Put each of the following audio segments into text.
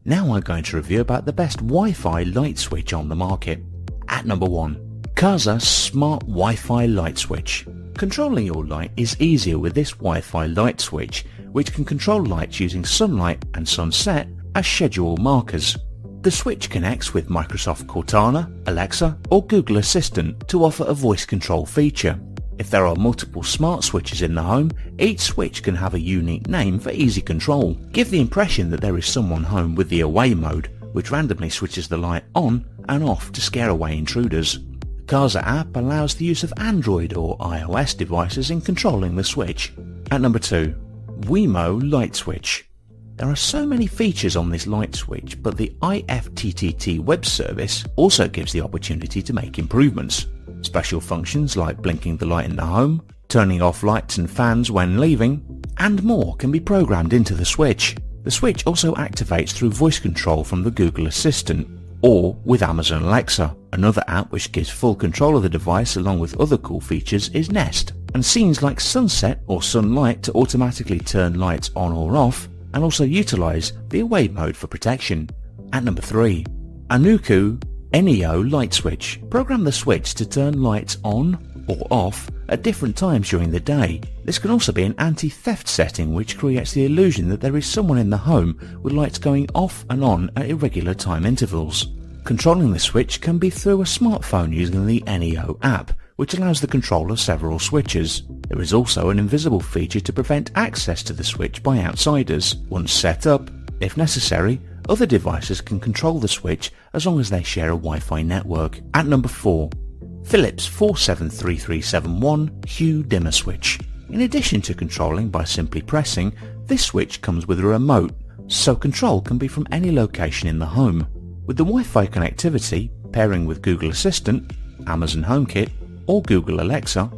Now I'm going to review about the best Wi-Fi light switch on the market. At number 1, Kasa Smart Wi-Fi Light Switch. Controlling your light is easier with this Wi-Fi light switch, which can control lights using sunlight and sunset as schedule markers. The switch connects with Microsoft Cortana, Alexa or Google Assistant to offer a voice control feature. If there are multiple smart switches in the home, each switch can have a unique name for easy control. Give the impression that there is someone home with the away mode, which randomly switches the light on and off to scare away intruders. The Kasa app allows the use of Android or iOS devices in controlling the switch. At number 2, Wemo Light Switch. There are so many features on this light switch, but the IFTTT web service also gives the opportunity to make improvements. Special functions like blinking the light in the home, turning off lights and fans when leaving, and more can be programmed into the switch. The switch also activates through voice control from the Google Assistant or with Amazon Alexa. Another app which gives full control of the device along with other cool features is Nest, and scenes like sunset or sunlight to automatically turn lights on or off, and also utilize the away mode for protection. At number 3, Ankuoo NEO Light Switch. Program the switch to turn lights on or off at different times during the day. This can also be an anti-theft setting which creates the illusion that there is someone in the home with lights going off and on at irregular time intervals. Controlling the switch can be through a smartphone using the NEO app, which allows the control of several switches. There is also an invisible feature to prevent access to the switch by outsiders. Once set up, if necessary, other devices can control the switch as long as they share a Wi-Fi network. At number 4, Philips 473371 Hue Dimmer Switch. In addition to controlling by simply pressing, this switch comes with a remote, so control can be from any location in the home. With the Wi-Fi connectivity, pairing with Google Assistant, Amazon HomeKit or Google Alexa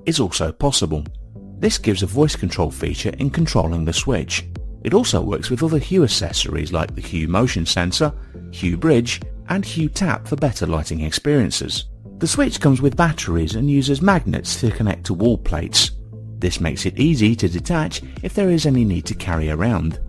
is also possible. This gives a voice control feature in controlling the switch. It also works with other Hue accessories like the Hue Motion Sensor, Hue Bridge and Hue Tap for better lighting experiences. The switch comes with batteries and uses magnets to connect to wall plates. This makes it easy to detach if there is any need to carry around.